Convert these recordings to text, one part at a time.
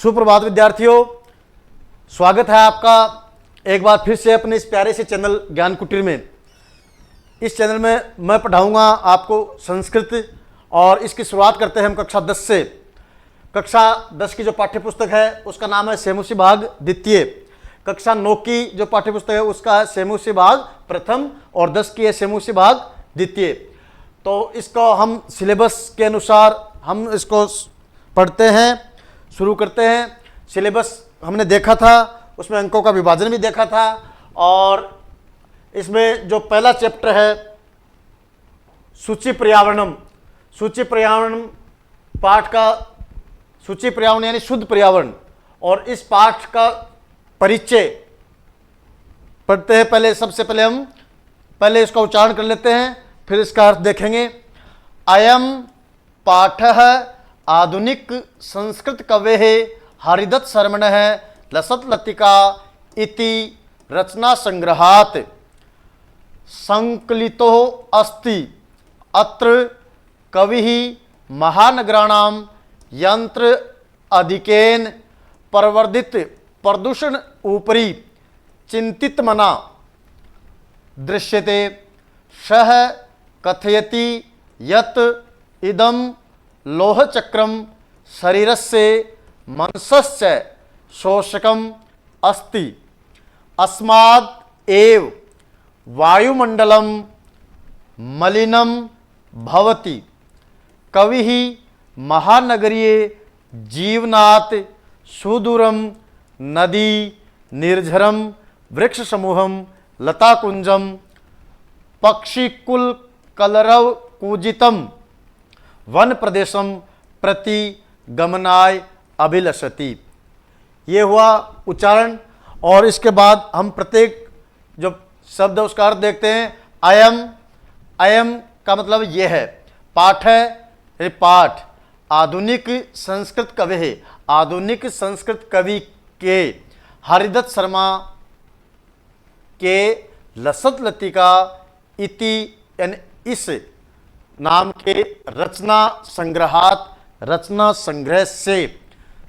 सुप्रभात विद्यार्थियों, स्वागत है आपका एक बार फिर से अपने इस प्यारे से चैनल ज्ञान कुटीर में। इस चैनल में मैं पढ़ाऊंगा आपको संस्कृत और इसकी शुरुआत करते हैं हम कक्षा 10 से। कक्षा 10 की जो पाठ्यपुस्तक है उसका नाम है सेमुसी भाग द्वितीय। कक्षा 9 की जो पाठ्यपुस्तक है उसका है सेमुसी भाग प्रथम और 10 की है सेमुसी भाग द्वितीय। तो इसको हम सिलेबस के अनुसार हम इसको पढ़ते हैं, शुरू करते हैं। सिलेबस हमने देखा था, उसमें अंकों का विभाजन भी देखा था और इसमें जो पहला चैप्टर है सूची पर्यावरणम, सूची पर्यावरण पाठ का, सूची पर्यावरण यानी शुद्ध पर्यावरण, और इस पाठ का परिचय पढ़ते हैं। पहले सबसे पहले हम पहले इसका उच्चारण कर लेते हैं, फिर इसका अर्थ देखेंगे। अयम पाठः आधुनिक संस्कृत कवेः हरिदत्त शर्मणः लसत लतिका इति रचना संग्रहात् संकलितो अस्ति। अत्र कविः महानगराणां यंत्र अधिकेन प्रवर्धित प्रदूषण उपरि चिंतित मना दृश्यते। सः कथयति यत् इदं लोहचक्रम शरीरस्य मनसस्य शोषकम् अस्ति। अस्माद् एव वायुमंडलम मलिनं भवति। कविः महानगरीय जीवनात् सुदूरं नदी निर्झरं वृक्ष समूहं लताकुंजं पक्षिकुल कलरव कूजितम वन प्रदेशम प्रति गमनाय अभिलषति। ये हुआ उच्चारण। और इसके बाद हम प्रत्येक जो शब्द है उसका अर्थ देखते हैं। अयम, अयम का मतलब ये है, पाठ है, पाठ। आधुनिक संस्कृत कवि है, आधुनिक संस्कृत कवि के हरिदत्त शर्मा के लसत लतिका इति यानी इस नाम के रचना संग्रहात, रचना संग्रह से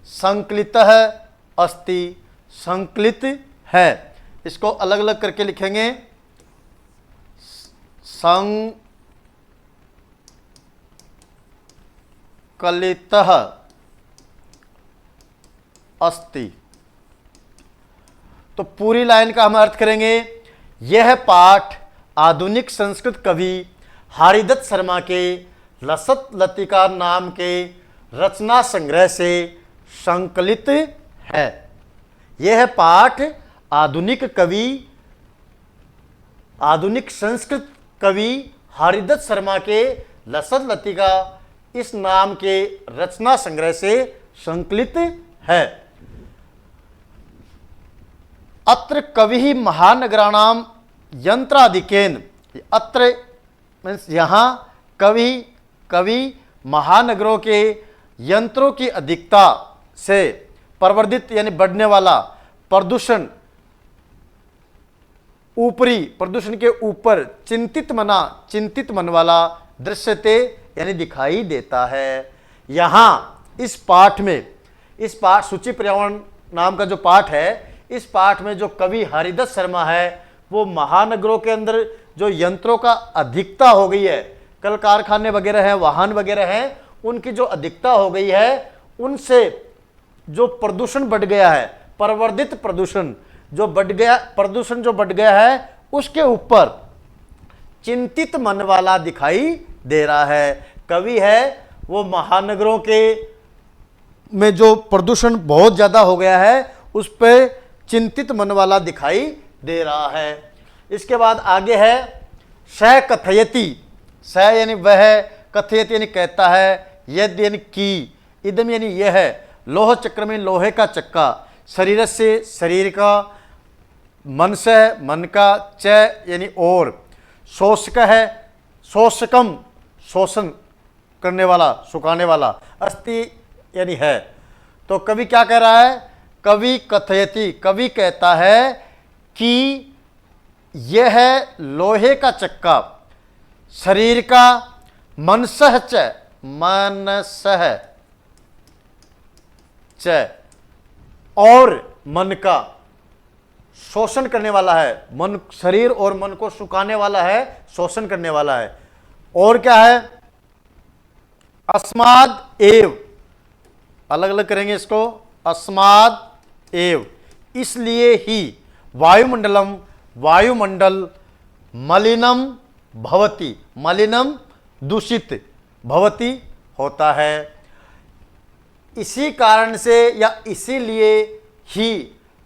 संकलितः अस्ति, संकलित है। इसको अलग अलग करके लिखेंगे। संकलितः अस्ति। तो पूरी लाइन का हम अर्थ करेंगे। यह पाठ आधुनिक संस्कृत कवि हरिदत्त शर्मा के लसत लतिका नाम के रचना संग्रह से संकलित है। यह पाठ आधुनिक कवि, आधुनिक संस्कृत कवि हरिदत्त शर्मा के लसत लतिका इस नाम के रचना संग्रह से संकलित है। अत्र कवि महानगराणाम यंत्राधिकेन, अत्र मीन्स यहाँ कवि महानगरों के यंत्रों की अधिकता से प्रवर्धित यानी बढ़ने वाला प्रदूषण ऊपरी, प्रदूषण के ऊपर चिंतित मन वाला दृश्यते यानी दिखाई देता है। यहाँ इस पाठ में, इस पाठ सूची पर्यावरण नाम का जो पाठ है, इस पाठ में जो कवि हरिदत्त शर्मा है वो महानगरों के अंदर जो यंत्रों का अधिकता हो गई है, कल कारखाने वगैरह हैं, वाहन वगैरह हैं, उनकी जो अधिकता हो गई है, उनसे जो प्रदूषण बढ़ गया है, प्रवर्धित प्रदूषण जो बढ़ गया, प्रदूषण जो बढ़ गया है, उसके ऊपर चिंतित मन वाला दिखाई दे रहा है। कवि है वो महानगरों के में जो प्रदूषण बहुत ज्यादा हो गया है उस पर चिंतित मन वाला दिखाई दे रहा है। इसके बाद आगे है स कथयति। स यानी वह, कथयति यानी कहता है, यद यानी की, इदम यानी यह है, लोह चक्र में लोहे का चक्का, शरीर से शरीर का, मन से मन का, च यानी और, शोषक है, शोषकम शोषण करने वाला, सुखाने वाला, अस्ति यानी है। तो कवि क्या कह रहा है? कवि कथयति, कवि कहता है कि यह है लोहे का चक्का, शरीर का, मनसह च, मनसह च और मन का शोषण करने वाला है, मन, शरीर और मन को सुखाने वाला है, शोषण करने वाला है। और क्या है? अस्माद एव, अलग अलग करेंगे इसको, अस्माद एव, इसलिए ही वायुमंडलम, वायुमंडल मलिनम भवति, मलिनम दूषित भवति होता है। इसी कारण से या इसीलिए ही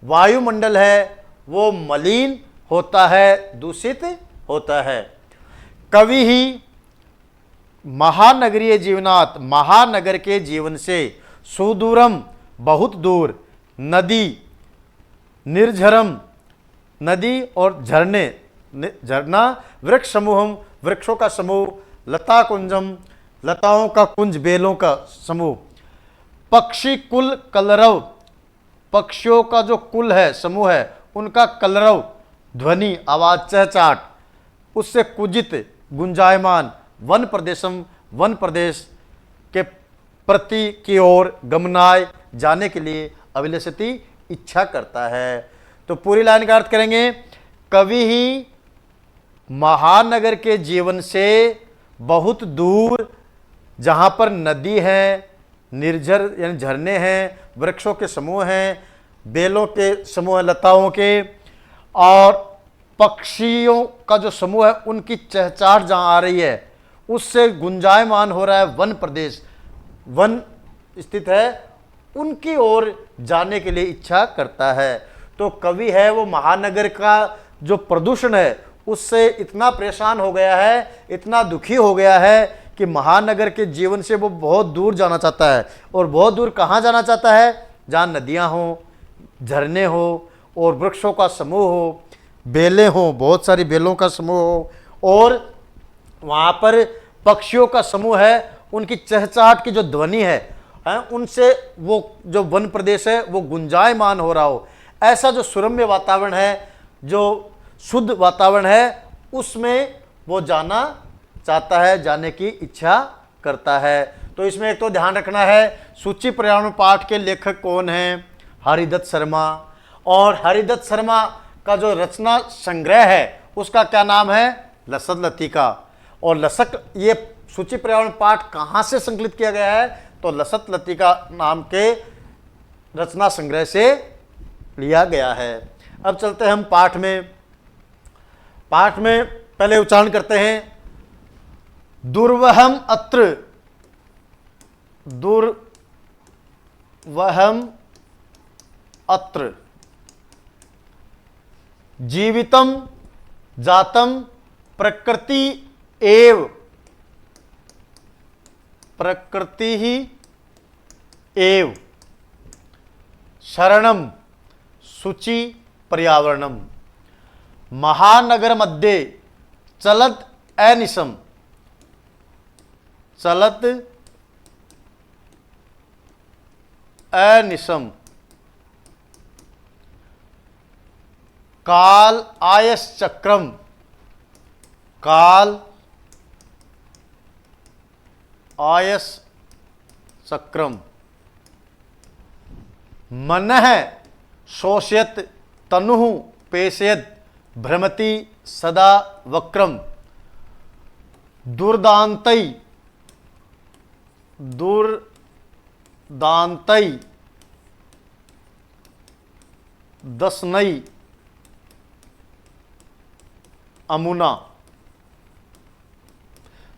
वायुमंडल है वो मलिन होता है, दूषित होता है। कवि ही महानगरीय जीवनात्, महानगर के जीवन से, सुदूरम बहुत दूर, नदी निर्झरम, नदी और झरने, झरना, वृक्ष समूहम, वृक्षों का समूह, लता कुंजम, लताओं का कुंज, बेलों का समूह, पक्षी कुल कलरव, पक्षियों का जो कुल है, समूह है, उनका कलरव, ध्वनि, आवाज, चहचाट, उससे कुजित, गुंजायमान, वन प्रदेशम, वन प्रदेश के प्रति की ओर, गमनाय, जाने के लिए, अभिलषति, इच्छा करता है। तो पूरी लाइन का अर्थ करेंगे, कवि ही महानगर के जीवन से बहुत दूर, जहाँ पर नदी है, निर्झर यानी झरने हैं, वृक्षों के समूह हैं, बेलों के समूह, लताओं के, और पक्षियों का जो समूह है, उनकी चहचहाट जहाँ आ रही है, उससे गुंजायमान हो रहा है वन प्रदेश, वन स्थित है, उनकी ओर जाने के लिए इच्छा करता है। तो कवि है वो महानगर का जो प्रदूषण है उससे इतना परेशान हो गया है, इतना दुखी हो गया है कि महानगर के जीवन से वो बहुत दूर जाना चाहता है। और बहुत दूर कहाँ जाना चाहता है? जहाँ नदियाँ हों, झरने हो, और वृक्षों का समूह हो, बेलें हों, बहुत सारी बेलों का समूह हो, और वहाँ पर पक्षियों का समूह है, उनकी चहचहाट की जो ध्वनि है, उनसे वो जो वन प्रदेश है वो गुंजायमान हो रहा हो। ऐसा जो सुरम्य वातावरण है, जो शुद्ध वातावरण है, उसमें वो जाना चाहता है, जाने की इच्छा करता है। तो इसमें एक तो ध्यान रखना है, सूची पर्यावरण पाठ के लेखक कौन हैं? हरिदत्त शर्मा। और हरिदत्त शर्मा का जो रचना संग्रह है उसका क्या नाम है? लसत लतिका। और लसक, ये सूची पर्यावरण पाठ कहाँ से संकलित किया गया है? तो लसत लतिका नाम के रचना संग्रह से लिया गया है। अब चलते हैं हम पाठ में। पाठ में पहले उच्चारण करते हैं, दुर्वहम अत्र, दुर्वहम अत्र, जीवितम जातम प्रकृति एव, प्रकृति ही एव, शरणम शुचि पर्यावरणम, महानगर मध्ये चलत अनिशम, चलत अनिशम, काल आयस चक्रम, काल आयस चक्रम, मनः शोषयत तनुः पेशयत भ्रमति सदा वक्रम, दुर्दान्तै, दुर्दान्तै दशनै अमुना,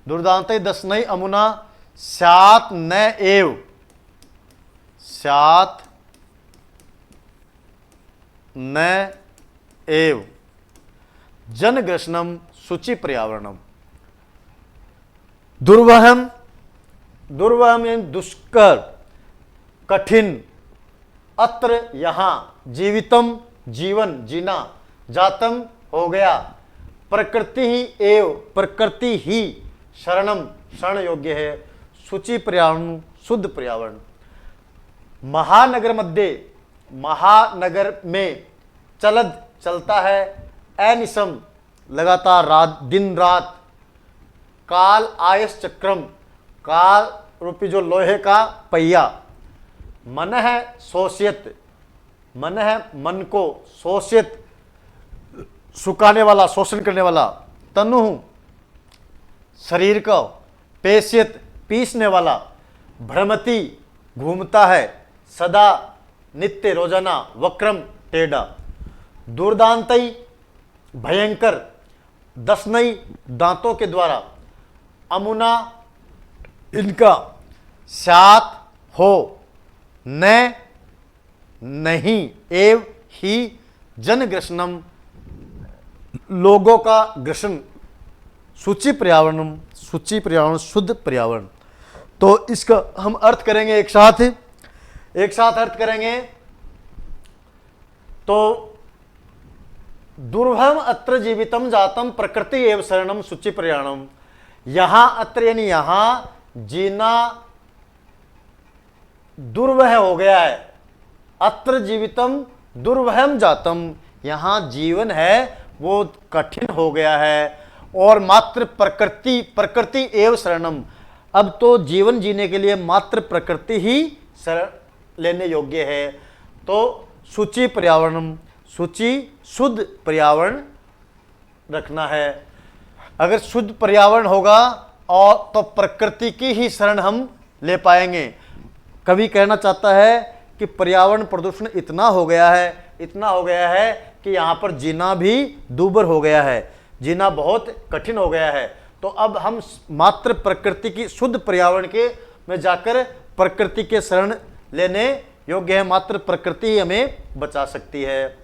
दुर्दान्तै दशनै अमुना, स्यात् न एव, स्यात् न एव, जनग्रसनम शुचि पर्यावरणम। दुर्वहम, दुर्वहम यानी दुष्कर, कठिन, अत्र यहाँ, जीवितम जीवन जीना, जातम हो गया, प्रकृति ही एव प्रकृति ही, शरणम शरण योग्य है, शुचि पर्यावरण शुद्ध पर्यावरण। महानगर मध्य, महानगर में, चलद चलता है, अनिशम लगातार, रात दिन रात, काल आयस चक्रम काल रूपी जो लोहे का पहिया, मन है शोषित मन है मन को शोषित सुखाने वाला, शोषण करने वाला। तनु शरीर को पेशियत पीसने वाला। भ्रमति घूमता है, सदा नित्य रोजाना, वक्रम टेढ़ा। दुर्दांतई भयंकर, दसनई दांतों के द्वारा। अमुना इनका, सात हो, न नहीं, एव ही जनग्रसनम लोगों का ग्रसन। सूची पर्यावरणम, सूची पर्यावरण शुद्ध पर्यावरण। तो इसका हम अर्थ करेंगे एक साथ अर्थ करेंगे। तो दुर्भम अत्र जीवितम जातम प्रकृति एवं शरणम सूची पर्यावरणम। यहां अत्र यानी यहां जीना दुर्वह हो गया है। अत्र जीवितम दुर्वहम जातम, यहां जीवन है वो कठिन हो गया है। और मात्र प्रकृति एवं शरणम, अब तो जीवन जीने के लिए मात्र प्रकृति ही शरण लेने योग्य है। तो शुचि पर्यावरणम, शुचि शुद्ध पर्यावरण रखना है। अगर शुद्ध पर्यावरण होगा और तो प्रकृति की ही शरण हम ले पाएंगे। कवि कहना चाहता है कि पर्यावरण प्रदूषण इतना हो गया है कि यहाँ पर जीना भी दूभर हो गया है, जीना बहुत कठिन हो गया है। तो अब हम मात्र प्रकृति की शुद्ध पर्यावरण के में जाकर प्रकृति के शरण लेने योग्य है। मात्र प्रकृति ही हमें बचा सकती है।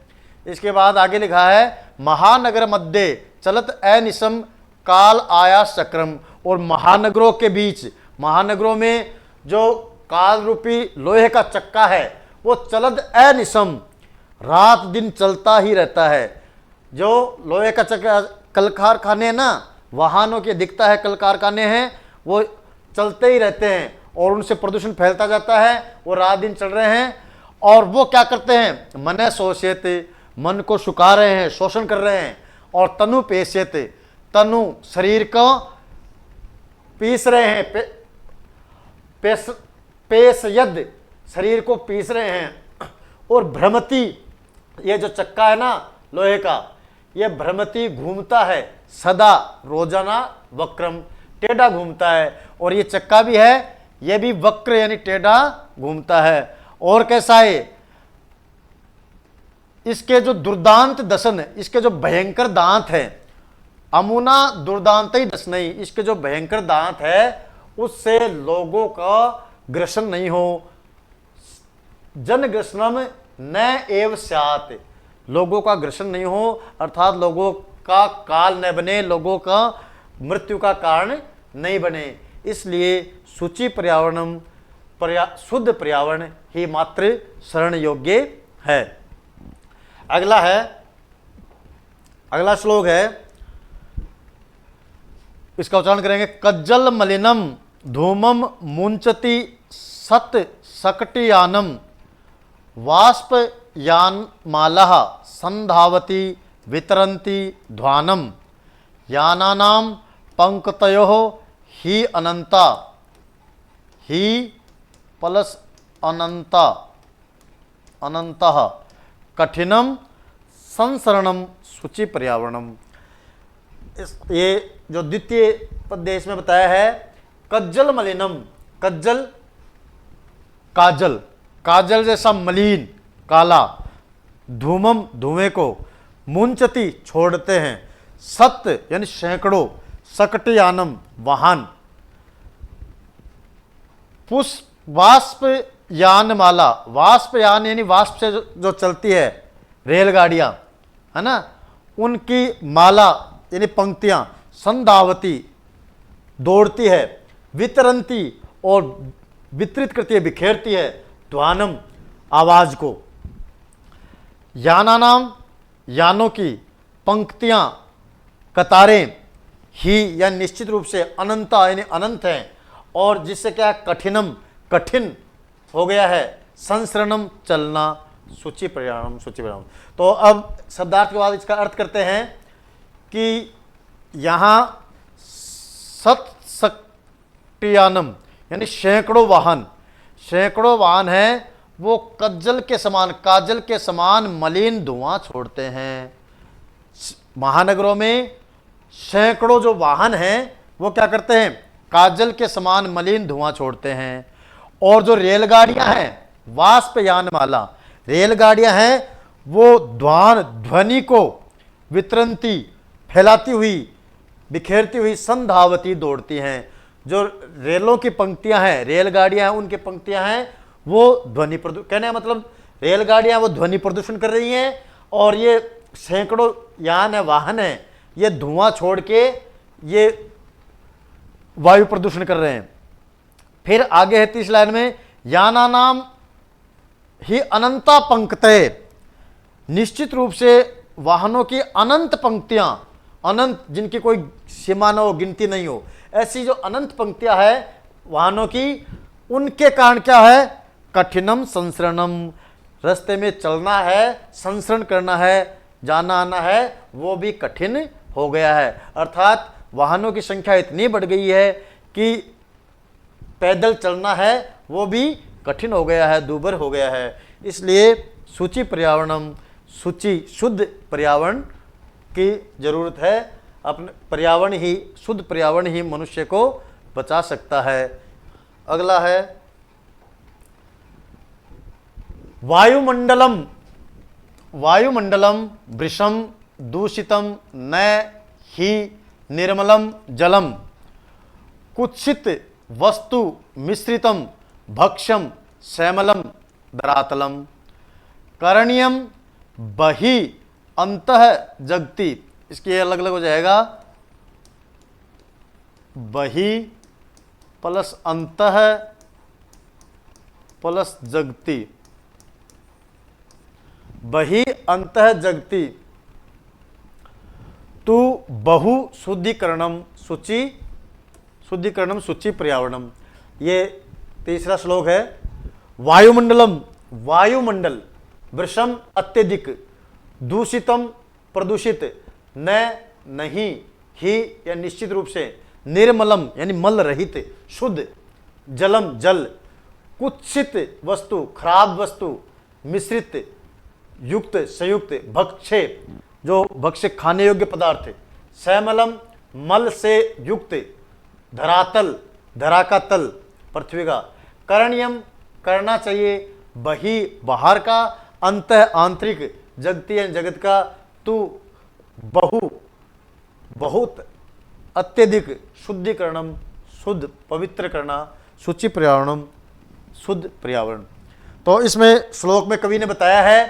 इसके बाद आगे लिखा है, महानगर मध्य चलत अनिशम काल आया चक्रम। और महानगरों के बीच, महानगरों में जो काल रूपी लोहे का चक्का है वो चलत अनिशम, रात दिन चलता ही रहता है। जो लोहे का चक्का, कल कारखाने ना, वाहनों के दिखता है कल कारखाने हैं, वो चलते ही रहते हैं और उनसे प्रदूषण फैलता जाता है। वो रात दिन चल रहे हैं और वो क्या करते हैं, मन शोषित, मन को सुखा रहे हैं, शोषण कर रहे हैं। और तनु पेशियत, तनु शरीर को पीस रहे हैं, पेशयद शरीर को पीस रहे हैं। और भ्रमति, ये जो चक्का है ना लोहे का, ये भ्रमति घूमता है सदा रोजाना, वक्रम टेढ़ा घूमता है। और ये चक्का भी है, ये भी वक्र यानी टेढ़ा घूमता है। और कैसा है, इसके जो दुर्दांत दसन, इसके जो भयंकर दांत है, अमुना दुर्दांत ही दसनई, इसके जो भयंकर दांत है उससे लोगों का ग्रसन नहीं हो। जन ग्रसनम न एव स्यात्, लोगों का ग्रसन नहीं हो, अर्थात लोगों का काल न बने, लोगों का मृत्यु का कारण नहीं बने। इसलिए शुचि पर्यावरणम, शुद्ध पर्यावरण ही मात्र शरण योग्य है। अगला श्लोक है, इसका उच्चारण करेंगे। कज्जल मलिनम धूमम मुंचति सत सकटियानम वाष्प यान मालः संधावती वितरन्ति ध्वानम यानानाम पंक्तयोः ही अनंता, ही प्लस अनंता, अनंतः कठिनम संसरणम शुचि पर्यावरणम। ये जो द्वितीय पद्य इसमें बताया है, कज्जल मलिनम, कज्जल काजल, काजल जैसा मलिन काला, धूमम धुएं को, मुंचति छोड़ते हैं, सत्य यानी सैकड़ों, सकटियानम वाहन, पुष्प वाष्प यान माला, वाष्प यान यानी वाष्प से जो चलती है रेलगाड़ियां है ना, उनकी माला यानी पंक्तियां, संधावती दौड़ती है, वितरंती और वितरित करती है, बिखेरती है, ध्वानम आवाज को, यानानाम यानों की, पंक्तियां कतारें, ही या निश्चित रूप से, अनंता यानी अनंत है, और जिससे क्या कठिनम कठिन हो गया है, संसरणम चलना, सूची परिणाम, सूची परिणाम। तो अब शब्दार्थ के बाद इसका अर्थ करते हैं कि यहाँ सत्सक्टियानम यानी सैकड़ों वाहन हैं वो कज्जल के समान, काजल के समान मलिन धुआं छोड़ते हैं। महानगरों में सैकड़ों जो वाहन हैं वो क्या करते हैं, काजल के समान मलिन धुआं छोड़ते हैं। और जो रेलगाड़ियां हैं, वाष्पयान माला रेलगाड़ियां हैं, वो ध्वनि को वितरंती, फैलाती हुई, बिखेरती हुई, संधावती दौड़ती हैं। जो रेलों की पंक्तियां हैं, रेलगाड़ियां हैं, उनकी पंक्तियां हैं, वो ध्वनि प्रदूषण, कहने का मतलब रेलगाड़ियां वो ध्वनि प्रदूषण कर रही हैं, और ये सैकड़ों यान है, वाहन है, ये धुआं छोड़ के ये वायु प्रदूषण कर रहे हैं। फिर आगे है 30 लाइन में, याना नाम ही अनंता पंक्तये, निश्चित रूप से वाहनों की अनंत पंक्तियां, अनंत जिनकी कोई सीमा न हो, गिनती नहीं हो, ऐसी जो अनंत पंक्तियां है वाहनों की, उनके कारण क्या है, कठिनम संसरणम, रास्ते में चलना है, संसरण करना है, जाना आना है, वो भी कठिन हो गया है। अर्थात वाहनों की संख्या इतनी बढ़ गई है कि पैदल चलना है वो भी कठिन हो गया है, दूभर हो गया है। इसलिए शुचि पर्यावरणम, शुचि शुद्ध पर्यावरण की जरूरत है। अपने पर्यावरण ही, शुद्ध पर्यावरण ही मनुष्य को बचा सकता है। अगला है वायुमंडलम, वायुमंडलम वृषम दूषितम न ही निर्मलम जलम, कुत्सित वस्तु मिश्रितम भक्ष्यम श्यामलम धरातलम, करणीयम बहि अंतः जगति, इसकी अलग अलग हो जाएगा, बहि प्लस अंतः प्लस जगति, बहि अंतः जगति, तु बहु शुद्धिकरणम शुचि, शुद्धिकरणम शुचि पर्यावरणम। ये तीसरा श्लोक है। वायुमंडलम, वायुमंडल, वृषम अत्यधिक, दूषितम प्रदूषित, न नहीं, ही या निश्चित रूप से, निर्मलम यानी मल रहित, शुद्ध, जलम जल, कुत्सित वस्तु खराब वस्तु, मिश्रित युक्त संयुक्त, भक्ष्य जो भक्ष्य खाने योग्य पदार्थ, श्यामलम मल से युक्त, धरातल धरा का तल, पृथ्वी का, करणीयम करना चाहिए, बही बाहर का, अंत आंतरिक, जगती जगत का, तू बहु बहुत अत्यधिक, शुद्धिकरणम शुद्ध पवित्र करना, शुचि पर्यावरणम शुद्ध पर्यावरण। तो इसमें श्लोक में कवि ने बताया है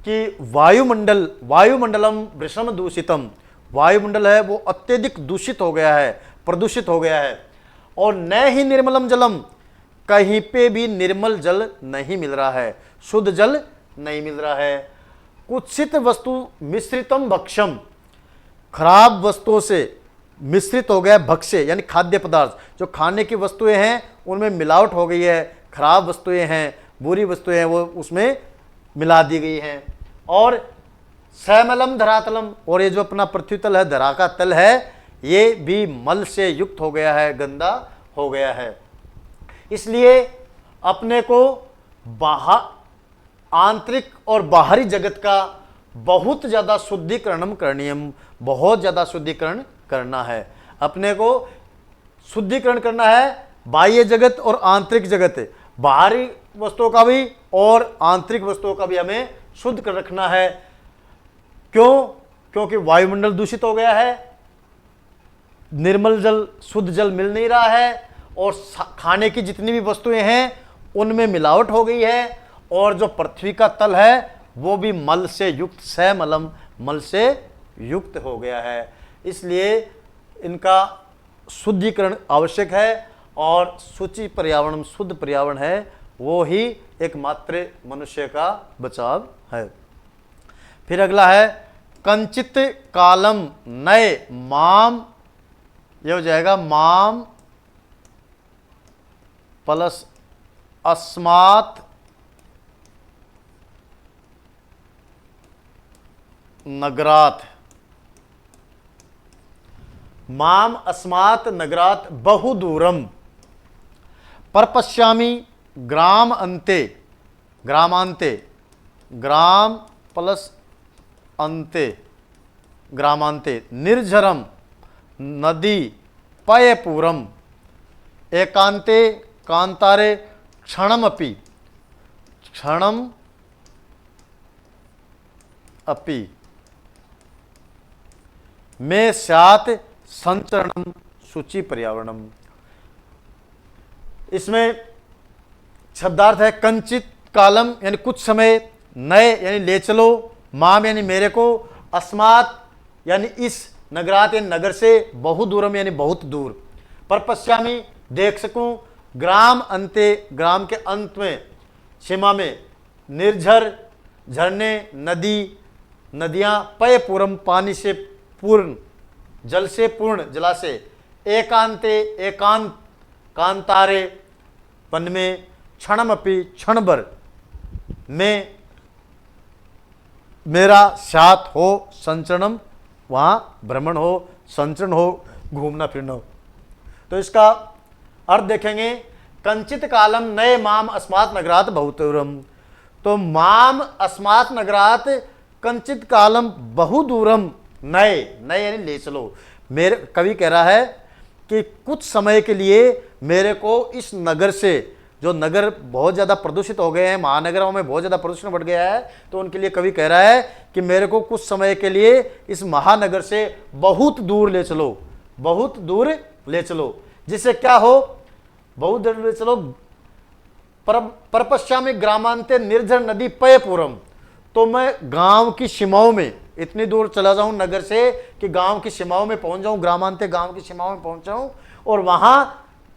कि वायुमंडल, वायुमंडलम वृषम दूषितम, वायुमंडल है वो अत्यधिक दूषित हो गया है, प्रदूषित हो गया है, और न ही निर्मलम जलम, कहीं पे भी निर्मल जल नहीं मिल रहा है, शुद्ध जल नहीं मिल रहा है, कुत्सित वस्तु मिश्रितम भक्ष्यम, खराब वस्तुओं से मिश्रित हो गया भक्ष्य यानी खाद्य पदार्थ, जो खाने की वस्तुएं हैं उनमें मिलावट हो गई है, खराब वस्तुएं हैं, बुरी वस्तुएं हैं वो उसमें मिला दी गई हैं, और श्यामलम धरातलम, और ये जो अपना पृथ्वी तल है, धरा का तल है, ये भी मल से युक्त हो गया है, गंदा हो गया है। इसलिए अपने को आंतरिक और बाहरी जगत का बहुत ज़्यादा शुद्धिकरणम करणीयम, बहुत ज़्यादा शुद्धिकरण करना है। अपने को शुद्धिकरण करना है, बाह्य जगत और आंतरिक जगत, बाहरी वस्तुओं का भी और आंतरिक वस्तुओं का भी हमें शुद्ध कर रखना है। क्यों? क्योंकि वायुमंडल दूषित हो गया है, निर्मल जल, शुद्ध जल मिल नहीं रहा है, और खाने की जितनी भी वस्तुएं हैं उनमें मिलावट हो गई है, और जो पृथ्वी का तल है वो भी मल से युक्त, श्यामलम मल से युक्त हो गया है। इसलिए इनका शुद्धिकरण आवश्यक है, और शुचि पर्यावरण, शुद्ध पर्यावरण है, वो ही एकमात्र मनुष्य का बचाव है। फिर अगला है कंचित कालम नए माम, यह हो जाएगा माम प्लस अस्मात् नगरात, माम अस्मात् नगरात बहुदूरम परपश्यामि ग्राम अन्ते ग्रामांते, ग्राम प्लस अंते, ग्रामांते, निर्झरम नदी पयपूरम, एकांते कांतारे क्षणमपि, क्षणम अपि में स्यात् संचरणम शुचि पर्यावरणम। इसमें शब्दार्थ है कंचित कालम यानी कुछ समय, नए यानी ले चलो, माम यानी मेरे को, अस्मात् यानी इस, नगरात यानी नगर से, बहु दूरम यानी बहुत दूर, पर पश्यामी देख सकूं, ग्राम अंते ग्राम के अंत में, सीमा में, निर्झर झरने, नदी नदियां, पयपूरम पानी से पूर्ण, जल से पूर्ण जलाशय, एकांते एकांत, कांतारे वन में, क्षणमपि क्षण भर में मेरा साथ हो, संचरणम वहाँ भ्रमण हो, संचरण हो, घूमना फिरना हो। तो इसका अर्थ देखेंगे, कंचित कालम नए माम अस्मात् नगरात बहुदूरम। तो माम अस्मात् नगरात कंचित कालम बहुदूरम, नए, नए यानी ले चलो। मेरे कवि कह रहा है कि कुछ समय के लिए मेरे को इस नगर से, जो नगर बहुत ज़्यादा प्रदूषित हो गए हैं, महानगरों में बहुत ज़्यादा प्रदूषण बढ़ गया है, तो उनके लिए कवि कह रहा है कि मेरे को कुछ समय के लिए इस महानगर से बहुत दूर ले चलो, बहुत दूर ले चलो। जिससे क्या हो, बहुत दूर ले चलो, परपश्यामि ग्रामांते निर्जर नदी पयपूरम। तो मैं गांव की सीमाओं में इतनी दूर चला जाऊं नगर से कि गांव की सीमाओं में पहुंच जाऊं, ग्रामांते गांव की सीमाओं में पहुंच जाऊं, और वहां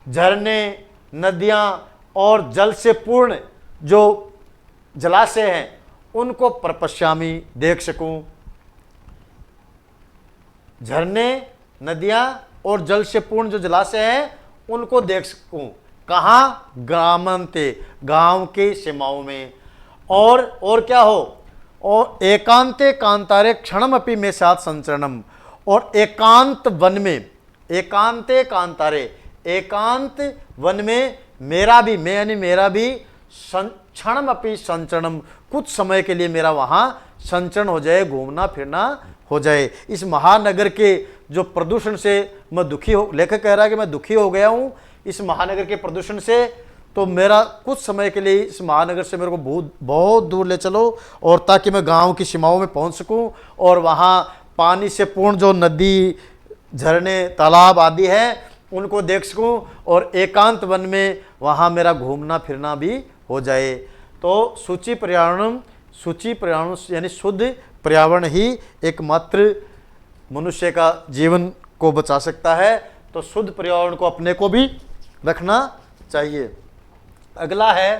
झरने, नदियां और जल से पूर्ण जो जलाशय हैं उनको परपश्यामी देख सकूं। झरने, नदियां और जल से पूर्ण जो जलाशय हैं उनको देख सकूं। कहाँ? ग्रामांते गांव के सीमाओं में। और क्या हो, और एकांते कांतारे क्षणमपि में साथ संचरणम, और एकांत वन में, एकांते कांतारे एकांत वन में मेरा भी, मैं यानी मेरा भी, क्षणमपि संचरणम कुछ समय के लिए मेरा वहाँ संचरण हो जाए, घूमना फिरना हो जाए। इस महानगर के जो प्रदूषण से मैं दुखी हो, लेखक कह रहा है कि मैं दुखी हो गया हूँ इस महानगर के प्रदूषण से, तो मेरा कुछ समय के लिए इस महानगर से मेरे को बहुत दूर ले चलो, और ताकि मैं गांव की सीमाओं में पहुंच सकूं और वहां पानी से पूर्ण जो नदी, झरने, तालाब आदि हैं उनको देख सकूं, और एकांत वन में वहां मेरा घूमना फिरना भी हो जाए। तो शुचि पर्यावरण, शुचि पर्यावरण यानी शुद्ध पर्यावरण ही एकमात्र मनुष्य का जीवन को बचा सकता है। तो शुद्ध पर्यावरण को अपने को भी रखना चाहिए। अगला है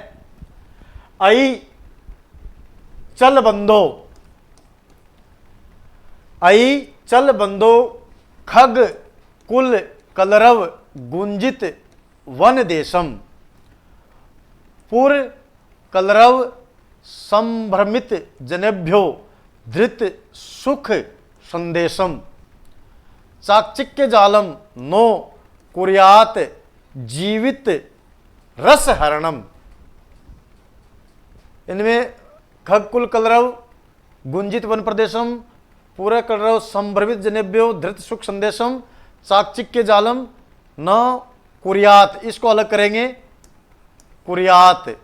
आई चल बंदो, आई चल बंदो खग कुल कलरव गुंजित वन देशम, पुर कलरव संभ्रमित जनेभ्यो धृत सुख संदेशम, चाकचिक्य जालम नो कुर्यात जीवित रस हरणम। इनमें खगकुल कलरव गुंजित वन प्रदेशम, पूरा कलरव संभ्रमित जनेभ्यो धृत सुख संदेशम, चाकचिक्य जालम न कुर्यात, इसको अलग करेंगे, कुर्यात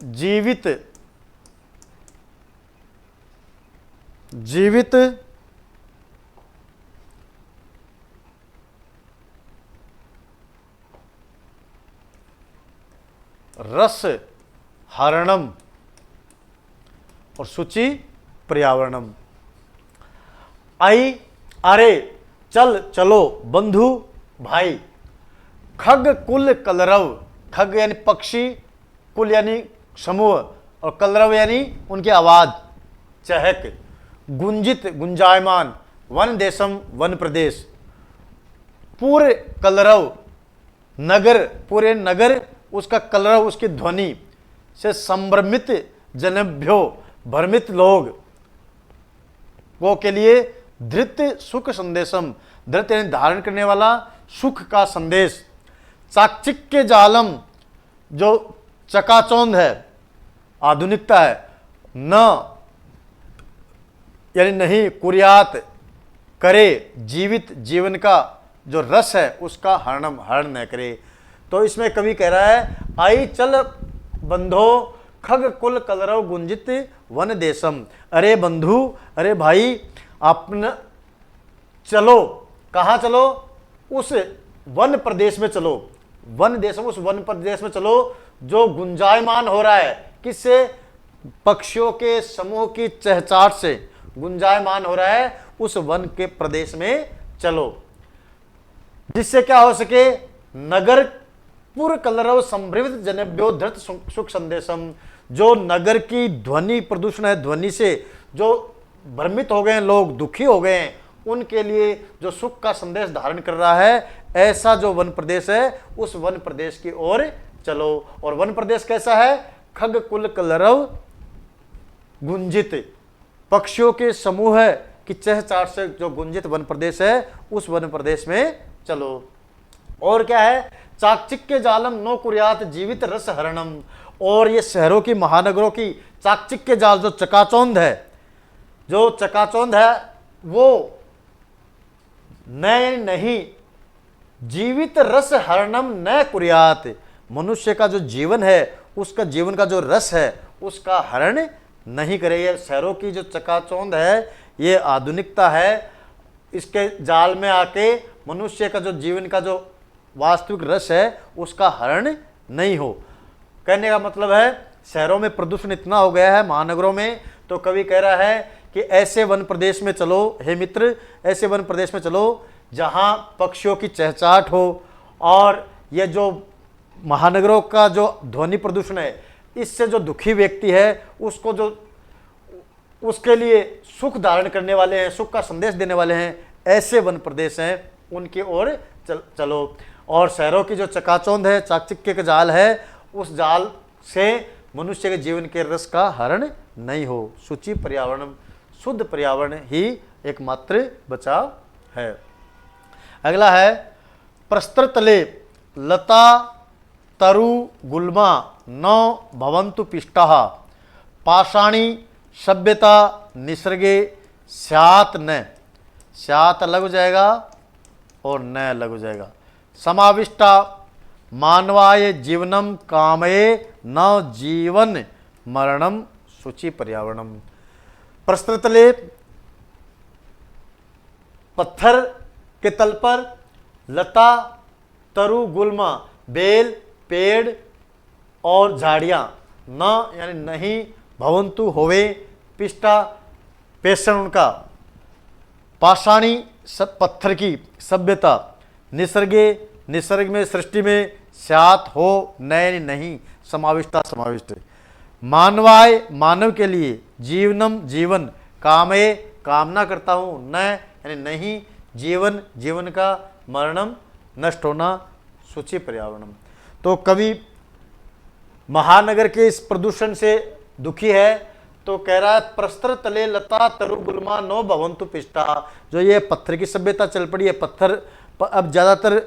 जीवित, जीवित रस हरणम और शुचि पर्यावरणम। आई अरे, चल चलो, बंधु भाई, खग कुल कलरव, खग यानी पक्षी, कुल यानी समूह, और कलरव यानी उनकी आवाज, चहक, गुंजित गुंजायमान, वन देशम वन प्रदेश, पूरे कलरव नगर, पूरे नगर, उसका कलरव उसकी ध्वनि से संभ्रमित जनेभ्यो भ्रमित लोग वो के लिए धृत सुख संदेशम, धृत यानी धारण करने वाला, सुख का संदेश, चाकचिक्य जालम जो चकाचौंध है, आधुनिकता है, न यानी नहीं कुर्यात करे, जीवित जीवन का जो रस है उसका हरण न करे। तो इसमें कवि कह रहा है, आई चल बंधो खग कुल कलरव गुंजित वन देशम। अरे बंधु, अरे भाई, अपना चलो, कहाँ चलो? उस वन प्रदेश में चलो, वन देशम, उस वन प्रदेश में चलो जो गुंजायमान हो रहा है। किससे? पक्षियों के समूह की चहचहाट से गुंजायमान हो रहा है, उस वन के प्रदेश में चलो, जिससे क्या हो सके? नगर पुर कलरव संभ्रमित जनेभ्यो धृत सुख संदेशम। जो नगर की ध्वनि प्रदूषण है, ध्वनि से जो भ्रमित हो गए हैं लोग, दुखी हो गए हैं, उनके लिए जो सुख का संदेश धारण कर रहा है, ऐसा जो वन प्रदेश है, उस वन प्रदेश की ओर चलो। और वन प्रदेश कैसा है? खग कुल कलरव गुंजित, पक्षियों के समूह है कि चहचहाट से जो गुंजित वन प्रदेश है, उस वन प्रदेश में चलो। और क्या है? चाकचिक्य जालम नो कुर्यात जीवित रस हरणम। और ये शहरों की, महानगरों की चाकचिक्य जाल, जो चकाचौंध है, जो चकाचौंध है, वो नए नहीं जीवित रस हरणम न कुर्यात। मनुष्य का जो जीवन है, उसका जीवन का जो रस है, उसका हरण नहीं करे। ये शहरों की जो चकाचौंध है, ये आधुनिकता है, इसके जाल में आके मनुष्य का जो जीवन का जो वास्तविक रस है, उसका हरण नहीं हो। कहने का मतलब है, शहरों में प्रदूषण इतना हो गया है, महानगरों में, तो कवि कह रहा है कि ऐसे वन प्रदेश में चलो हे मित्र, ऐसे वन प्रदेश में चलो जहाँ पक्षियों की चहचहाट हो, और ये जो महानगरों का जो ध्वनि प्रदूषण है, इससे जो दुखी व्यक्ति है, उसको जो उसके लिए सुख धारण करने वाले हैं, सुख का संदेश देने वाले हैं, ऐसे वन प्रदेश हैं, उनकी ओर चलो। और शहरों की जो चकाचौंध है, चाकचिक्य का जाल है, उस जाल से मनुष्य के जीवन के रस का हरण नहीं हो। शुचि पर्यावरण, शुद्ध पर्यावरण ही एकमात्र बचाव है। अगला है, प्रस्तर तले लता तरु गुल्मा न भवन्तु पिष्टाः, पाषाणी सभ्यता निसर्गे स्यात् न। स्यात् अलग हो जाएगा और न अलग हो जाएगा। समाविष्टा मानवाय जीवनम कामये न जीवन मरणम शुचि पर्यावरणम। प्रस्तर तले, पत्थर के तल पर, लता तरु गुल्मा, बेल, पेड़ और झाड़ियां, न यानी नहीं, भवंतु होवे, पिष्टा पेषण उनका, पाषाणी सब पत्थर की सभ्यता, निसर्गे निसर्ग में, सृष्टि में, स्यात हो नए नहीं, समाविष्टा समाविष्ट, मानवाय मानव के लिए, जीवनम जीवन, कामये कामना करता हूँ, न यानी नहीं, जीवन जीवन का, मरणम नष्ट होना, शुचि पर्यावरणम। तो कवि महानगर के इस प्रदूषण से दुखी है, तो कह रहा है, प्रस्तर तले लता तरु गुल्मा नो भवन्तु पिष्टा। जो ये पत्थर की सभ्यता चल पड़ी है, पत्थर अब ज़्यादातर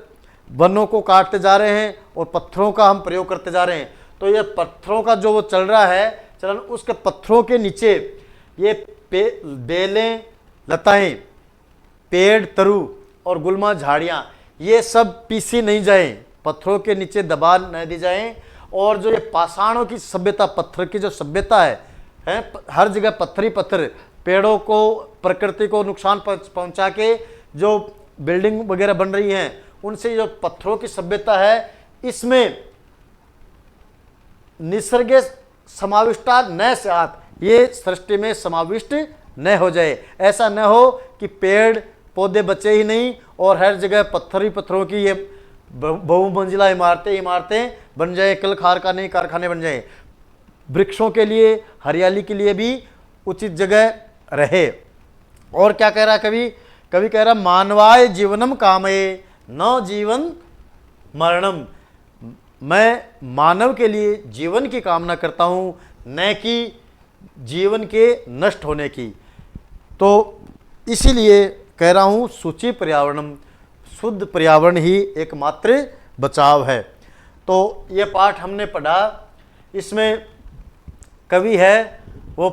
वनों को काटते जा रहे हैं और पत्थरों का हम प्रयोग करते जा रहे हैं, तो ये पत्थरों का जो वो चल रहा है चलन, उसके पत्थरों के नीचे ये बेलें, लताएं, पेड़, तरु और गुल्मा, झाड़ियाँ, ये सब पीसी नहीं जाएं, पत्थरों के नीचे दबा न दी जाएं। और जो ये पाषाणों की सभ्यता, पत्थर की जो सभ्यता है, हर जगह पत्थर ही पत्थर, पेड़ों को, प्रकृति को नुकसान पहुंचा के जो बिल्डिंग वगैरह बन रही हैं, उनसे जो पत्थरों की सभ्यता है, इसमें निसर्गे समाविष्टा न स्यात्, ये सृष्टि में समाविष्ट न हो जाए। ऐसा न हो कि पेड़ पौधे बचे ही नहीं और हर जगह पत्थर ही पत्थरों की ये बहुमंजिला इमारतें बन जाए, कल कारखाने कारखाने बन जाए। वृक्षों के लिए, हरियाली के लिए भी उचित जगह रहे। और क्या कह रहा है कवि? कवि कह रहा, मानवाय जीवनम कामये न जीवन मरणम। मैं मानव के लिए जीवन की कामना करता हूँ, न कि जीवन के नष्ट होने की। तो इसीलिए कह रहा हूँ, शुचि पर्यावरणम, शुद्ध पर्यावरण ही एकमात्र बचाव है। तो ये पाठ हमने पढ़ा, इसमें कवि है वो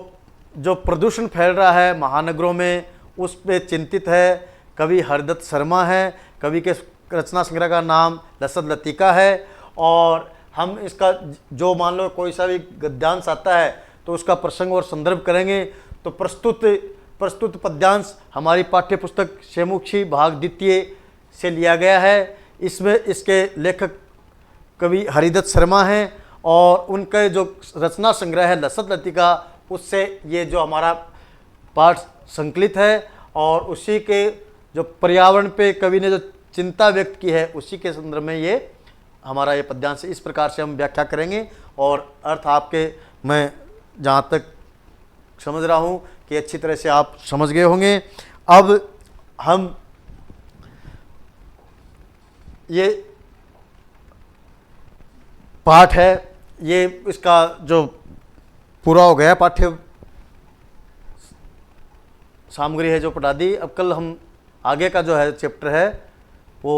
जो प्रदूषण फैल रहा है महानगरों में उस पे चिंतित है। कवि हरदत्त शर्मा है, कवि के रचना संग्रह का नाम लसत लतिका है। और हम इसका जो मान लो कोई सा भी गद्यांश आता है तो उसका प्रसंग और संदर्भ करेंगे। तो प्रस्तुत पद्यांश हमारी पाठ्य पुस्तक शेमुक्षी भाग द्वितीय से लिया गया है। इसमें इसके लेखक कवि हरिदत्त शर्मा हैं और उनके जो रचना संग्रह है लसत लतिका, उससे ये जो हमारा पाठ संकलित है। और उसी के जो पर्यावरण पे कवि ने जो चिंता व्यक्त की है उसी के संदर्भ में ये हमारा ये पद्यांश इस प्रकार से हम व्याख्या करेंगे। और अर्थ आपके मैं जहाँ तक समझ रहा हूँ कि अच्छी तरह से आप समझ गए होंगे। अब हम ये पाठ है, ये इसका जो पूरा हो गया पाठ्य सामग्री है जो पढ़ा दी। अब कल हम आगे का जो है चैप्टर है वो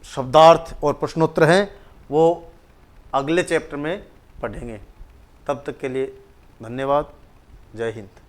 शब्दार्थ और प्रश्नोत्तर हैं, वो अगले चैप्टर में पढ़ेंगे। तब तक के लिए धन्यवाद। जय हिंद।